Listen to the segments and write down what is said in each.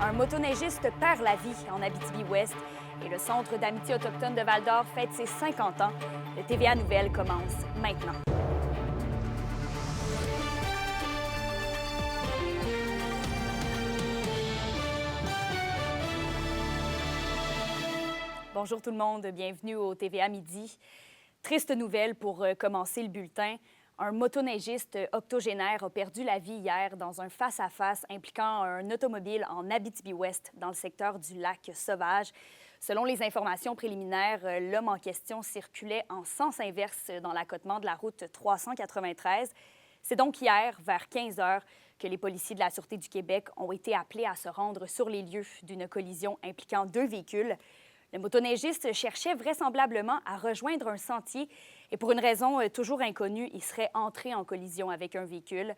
Un motoneigiste perd la vie en Abitibi-Ouest et le Centre d'amitié autochtone de Val-d'Or fête ses 50 ans. Le TVA Nouvelles commence maintenant. Bonjour tout le monde, bienvenue au TVA Midi. Triste nouvelle pour commencer le bulletin. Un motoneigiste octogénaire a perdu la vie hier dans un face-à-face impliquant un automobile en Abitibi-Ouest, dans le secteur du lac Sauvage. Selon les informations préliminaires, l'homme en question circulait en sens inverse dans l'accotement de la route 393. C'est donc hier, vers 15 heures, que les policiers de la Sûreté du Québec ont été appelés à se rendre sur les lieux d'une collision impliquant deux véhicules. Le motoneigiste cherchait vraisemblablement à rejoindre un sentier et pour une raison toujours inconnue, il serait entré en collision avec un véhicule.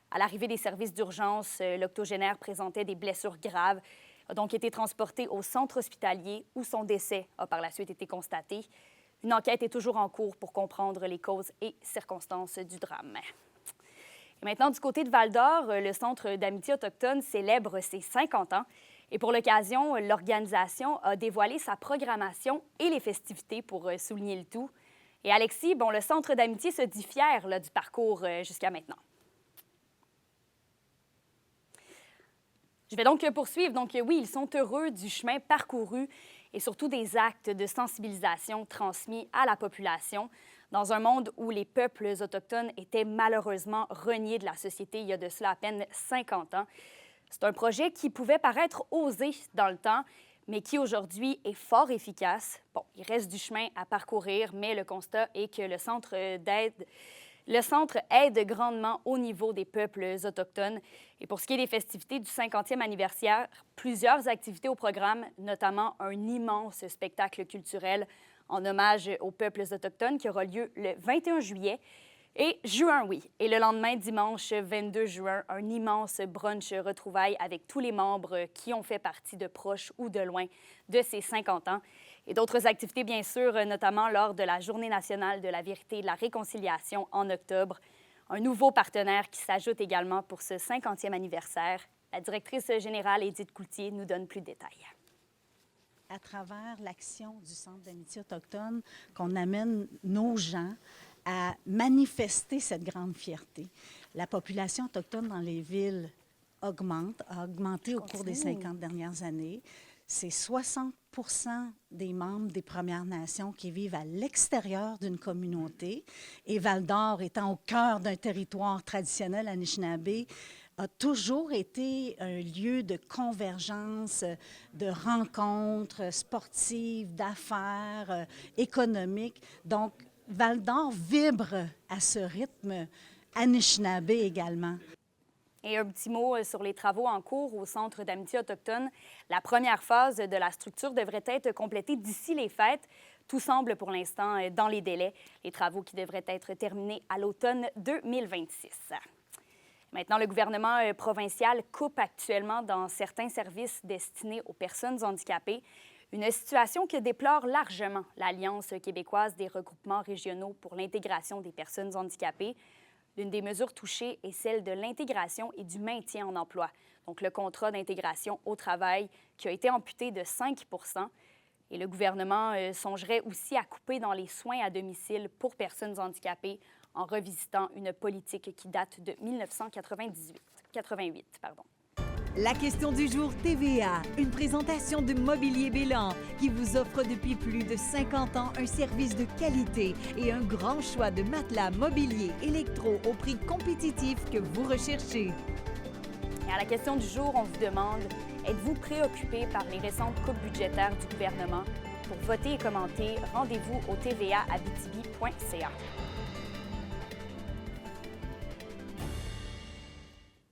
À l'arrivée des services d'urgence, l'octogénaire présentait des blessures graves, a donc été transporté au centre hospitalier où son décès a par la suite été constaté. Une enquête est toujours en cours pour comprendre les causes et circonstances du drame. Et maintenant, du côté de Val-d'Or, le Centre d'amitié autochtone célèbre ses 50 ans. Et pour l'occasion, l'organisation a dévoilé sa programmation et les festivités pour souligner le tout. Et Alexis, le Centre d'amitié se dit fier du parcours jusqu'à maintenant. Je vais donc poursuivre. Donc oui, ils sont heureux du chemin parcouru et surtout des actes de sensibilisation transmis à la population dans un monde où les peuples autochtones étaient malheureusement reniés de la société il y a de cela à peine 50 ans. C'est un projet qui pouvait paraître osé dans le temps, mais qui aujourd'hui est fort efficace. Bon, il reste du chemin à parcourir, mais le constat est que le centre aide grandement au niveau des peuples autochtones. Et pour ce qui est des festivités du 50e anniversaire, plusieurs activités au programme, notamment un immense spectacle culturel en hommage aux peuples autochtones qui aura lieu le 21 juillet. Et juin, oui. Et le lendemain, dimanche 22 juin, un immense brunch retrouvailles avec tous les membres qui ont fait partie de proche ou de loin de ces 50 ans. Et d'autres activités, bien sûr, notamment lors de la Journée nationale de la vérité et de la réconciliation en octobre. Un nouveau partenaire qui s'ajoute également pour ce 50e anniversaire. La directrice générale, Édith Coultier, nous donne plus de détails. À travers l'action du Centre d'amitié autochtone, qu'on amène nos gens à manifester cette grande fierté. La population autochtone dans les villes a augmenté au cours des 50 dernières années. C'est 60 des membres des Premières Nations qui vivent à l'extérieur d'une communauté. Et Val-d'Or, étant au cœur d'un territoire traditionnel anishinaabe, a toujours été un lieu de convergence, de rencontres sportives, d'affaires, économiques. Donc, Val-d'Or vibre à ce rythme anishinaabe également. Et un petit mot sur les travaux en cours au Centre d'amitié autochtone. La première phase de la structure devrait être complétée d'ici les fêtes. Tout semble pour l'instant dans les délais. Les travaux qui devraient être terminés à l'automne 2026. Maintenant, le gouvernement provincial coupe actuellement dans certains services destinés aux personnes handicapées. Une situation que déplore largement l'Alliance québécoise des regroupements régionaux pour l'intégration des personnes handicapées. L'une des mesures touchées est celle de l'intégration et du maintien en emploi, donc le contrat d'intégration au travail qui a été amputé de 5 %. Et le gouvernement songerait aussi à couper dans les soins à domicile pour personnes handicapées en revisitant une politique qui date de 1988. La question du jour TVA, une présentation de Mobilier Bélan qui vous offre depuis plus de 50 ans un service de qualité et un grand choix de matelas, mobilier, électro au prix compétitif que vous recherchez. Et à la question du jour, on vous demande, êtes-vous préoccupé par les récentes coupes budgétaires du gouvernement? Pour voter et commenter, rendez-vous au tvaabitibi.ca.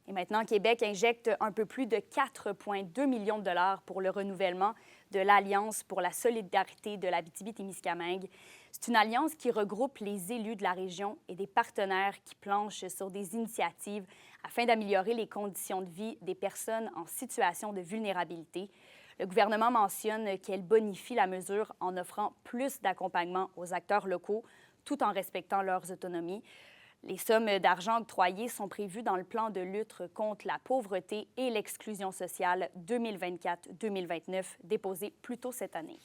Et maintenant, Québec injecte un peu plus de 4,2 millions de dollars pour le renouvellement de l'Alliance pour la solidarité de l'Abitibi-Témiscamingue. C'est une alliance qui regroupe les élus de la région et des partenaires qui planchent sur des initiatives afin d'améliorer les conditions de vie des personnes en situation de vulnérabilité. Le gouvernement mentionne qu'elle bonifie la mesure en offrant plus d'accompagnement aux acteurs locaux tout en respectant leurs autonomies. Les sommes d'argent octroyées sont prévues dans le plan de lutte contre la pauvreté et l'exclusion sociale 2024-2029 déposé plus tôt cette année.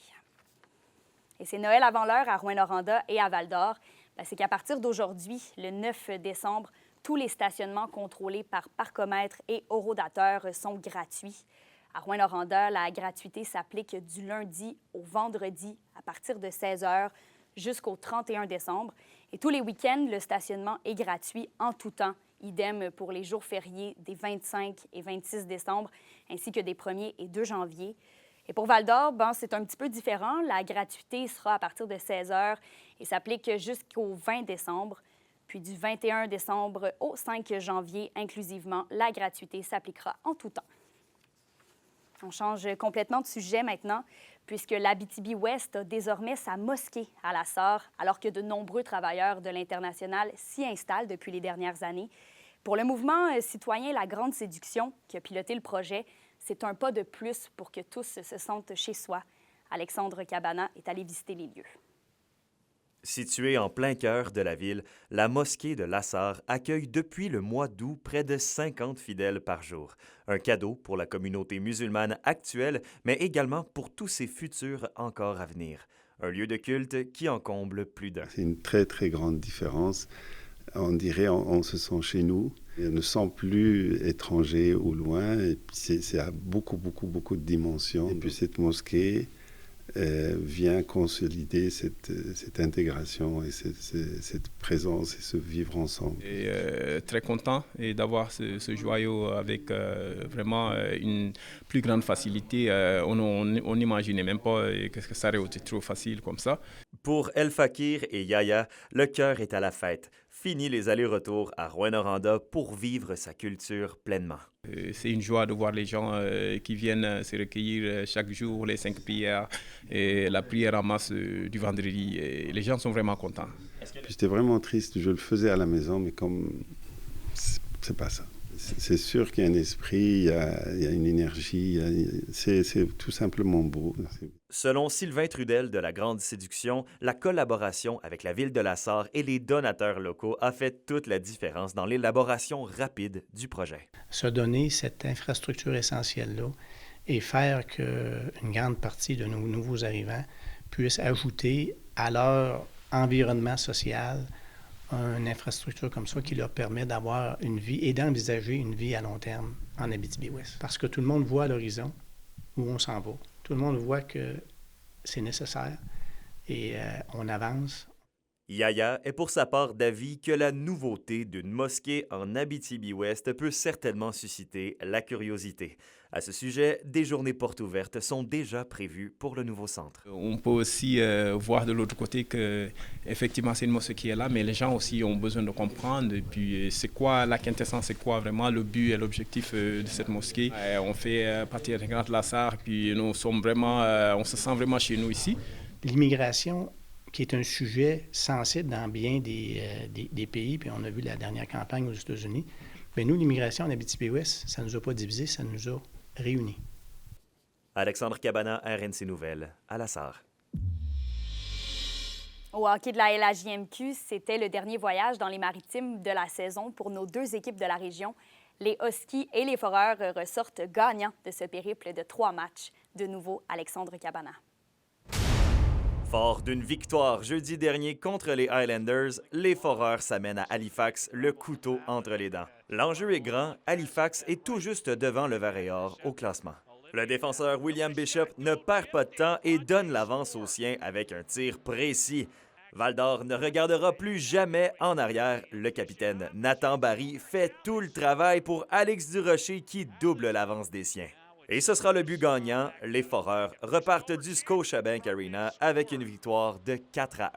Et c'est Noël avant l'heure à Rouyn-Noranda et à Val-d'Or. C'est qu'à partir d'aujourd'hui, le 9 décembre, tous les stationnements contrôlés par parcomètre et horodateur sont gratuits. À Rouyn-Noranda, la gratuité s'applique du lundi au vendredi à partir de 16 h jusqu'au 31 décembre. Et tous les week-ends, le stationnement est gratuit en tout temps. Idem pour les jours fériés des 25 et 26 décembre, ainsi que des 1er et 2 janvier. Et pour Val-d'Or, c'est un petit peu différent. La gratuité sera à partir de 16 h et s'applique jusqu'au 20 décembre. Puis du 21 décembre au 5 janvier, inclusivement, la gratuité s'appliquera en tout temps. On change complètement de sujet maintenant, puisque l'Abitibi-Ouest a désormais sa mosquée à la Sarre, alors que de nombreux travailleurs de l'International s'y installent depuis les dernières années. Pour le mouvement citoyen La Grande Séduction, qui a piloté le projet, c'est un pas de plus pour que tous se sentent chez soi. Alexandre Cabana est allé visiter les lieux. Située en plein cœur de la ville, la mosquée de Lassar accueille depuis le mois d'août près de 50 fidèles par jour. Un cadeau pour la communauté musulmane actuelle, mais également pour tous ses futurs encore à venir. Un lieu de culte qui en comble plus d'un. C'est une très, très grande différence. On dirait on se sent chez nous. On ne sent plus étranger ou loin. Et puis c'est à beaucoup de dimensions. Et puis cette mosquée vient consolider cette intégration et cette présence et ce vivre ensemble. Et très content d'avoir ce joyau avec vraiment une plus grande facilité. On n'imaginait même pas que ça aurait été trop facile comme ça. Pour El Fakir et Yaya, le cœur est à la fête. Fini les allers-retours à Rouyn-Noranda pour vivre sa culture pleinement. C'est une joie de voir les gens qui viennent se recueillir chaque jour, les 5 prières et la prière en masse du vendredi. Et les gens sont vraiment contents. J'étais vraiment triste, je le faisais à la maison, mais comme c'est pas ça. C'est sûr qu'il y a un esprit, il y a une énergie, c'est tout simplement beau. Selon Sylvain Trudel de La Grande Séduction, la collaboration avec la ville de Lassar et les donateurs locaux a fait toute la différence dans l'élaboration rapide du projet. Se donner cette infrastructure essentielle-là et faire qu'une grande partie de nos nouveaux arrivants puissent ajouter à leur environnement social une infrastructure comme ça qui leur permet d'avoir une vie et d'envisager une vie à long terme en Abitibi-Ouest. Parce que tout le monde voit à l'horizon où on s'en va. Tout le monde voit que c'est nécessaire et on avance. Yaya est pour sa part d'avis que la nouveauté d'une mosquée en Abitibi-Ouest peut certainement susciter la curiosité. À ce sujet, des journées portes ouvertes sont déjà prévues pour le nouveau centre. On peut aussi voir de l'autre côté qu'effectivement c'est une mosquée qui est là, mais les gens aussi ont besoin de comprendre. Et puis c'est quoi la quintessence, c'est quoi vraiment le but et l'objectif de cette mosquée. On fait partie intégrante de Lassar, puis nous sommes vraiment, on se sent vraiment chez nous ici. L'immigration, qui est un sujet sensible dans bien des pays, puis on a vu la dernière campagne aux États-Unis, bien nous, l'immigration en Abitibi-Ouest, ça ne nous a pas divisés, ça nous a réunis. Alexandre Cabana, RNC Nouvelles, à Lassar. Au hockey de la LHJMQ, c'était le dernier voyage dans les maritimes de la saison pour nos 2 équipes de la région. Les Huskies et les Foreurs ressortent gagnants de ce périple de 3 matchs. De nouveau, Alexandre Cabana. Fort d'une victoire jeudi dernier contre les Highlanders, les Foreurs s'amènent à Halifax, le couteau entre les dents. L'enjeu est grand, Halifax est tout juste devant le Vert-et-Or au classement. Le défenseur William Bishop ne perd pas de temps et donne l'avance aux siens avec un tir précis. Val-d'Or ne regardera plus jamais en arrière. Le capitaine Nathan Barry fait tout le travail pour Alex Durocher qui double l'avance des siens. Et ce sera le but gagnant. Les Foreurs repartent du Scotiabank Arena avec une victoire de 4-1.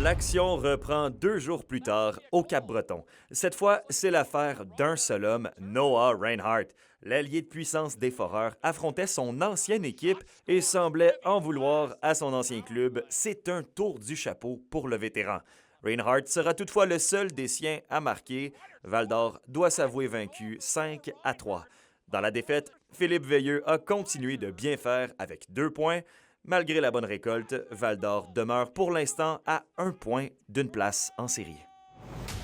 L'action reprend 2 jours plus tard au Cap-Breton. Cette fois, c'est l'affaire d'un seul homme, Noah Reinhardt. L'ailier de puissance des Foreurs affrontait son ancienne équipe et semblait en vouloir à son ancien club. C'est un tour du chapeau pour le vétéran. Reinhardt sera toutefois le seul des siens à marquer. Val-d'Or doit s'avouer vaincu 5-3. Dans la défaite, Philippe Veilleux a continué de bien faire avec 2 points. Malgré la bonne récolte, Val-d'Or demeure pour l'instant à 1 point d'une place en série.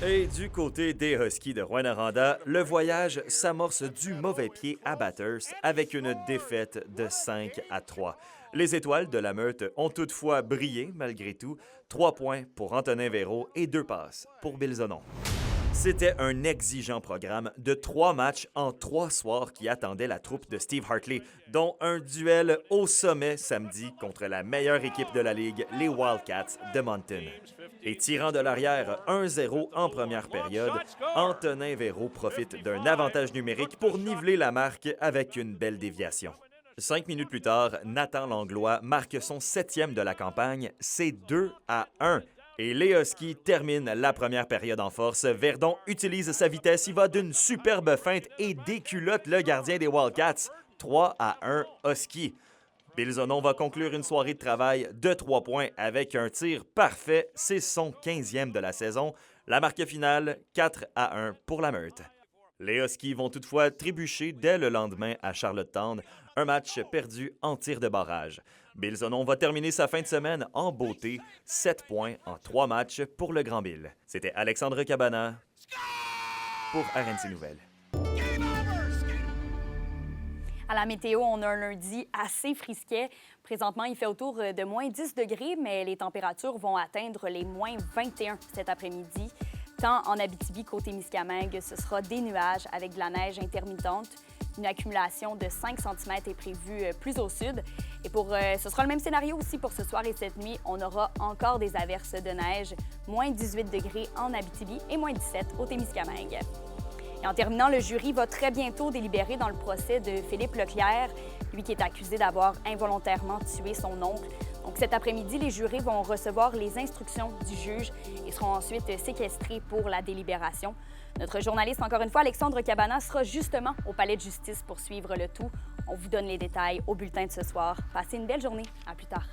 Et du côté des Huskies de Rouyn-Noranda, le voyage s'amorce du mauvais pied à Bathurst avec une défaite de 5-3. Les Étoiles de la Meurthe ont toutefois brillé malgré tout. 3 points pour Antonin Véraud et 2 passes pour Bill Zonon. C'était un exigeant programme de 3 matchs en 3 soirs qui attendait la troupe de Steve Hartley, dont un duel au sommet samedi contre la meilleure équipe de la Ligue, les Wildcats de Moncton. Et tirant de l'arrière 1-0 en première période, Antonin Véraud profite d'un avantage numérique pour niveler la marque avec une belle déviation. 5 minutes plus tard, Nathan Langlois marque son 7e de la campagne, c'est 2-1. Et les Huskies terminent la première période en force. Verdon utilise sa vitesse, il va d'une superbe feinte et déculotte le gardien des Wildcats. 3-1 Huskies. Bill Zonon va conclure une soirée de travail de 3 points avec un tir parfait. C'est son 15e de la saison. La marque finale, 4-1 pour la Meurthe. Les Huskies vont toutefois trébucher dès le lendemain à Charlottetown, un match perdu en tir de barrage. Bill Zonon va terminer sa fin de semaine en beauté, 7 points en 3 matchs pour le Grand Bill. C'était Alexandre Cabana pour RNC Nouvelles. À la météo, on a un lundi assez frisquet. Présentement, il fait autour de moins 10 degrés, mais les températures vont atteindre les moins 21 cet après-midi. Tant en Abitibi qu'au Témiscamingue, ce sera des nuages avec de la neige intermittente. Une accumulation de 5 cm est prévue plus au sud. Et ce sera le même scénario aussi pour ce soir et cette nuit. On aura encore des averses de neige, moins 18 degrés en Abitibi et moins 17 au Témiscamingue. Et en terminant, le jury va très bientôt délibérer dans le procès de Philippe Leclerc, lui qui est accusé d'avoir involontairement tué son oncle. Donc cet après-midi, les jurés vont recevoir les instructions du juge et seront ensuite séquestrés pour la délibération. Notre journaliste, encore une fois, Alexandre Cabana, sera justement au palais de justice pour suivre le tout. On vous donne les détails au bulletin de ce soir. Passez une belle journée. À plus tard.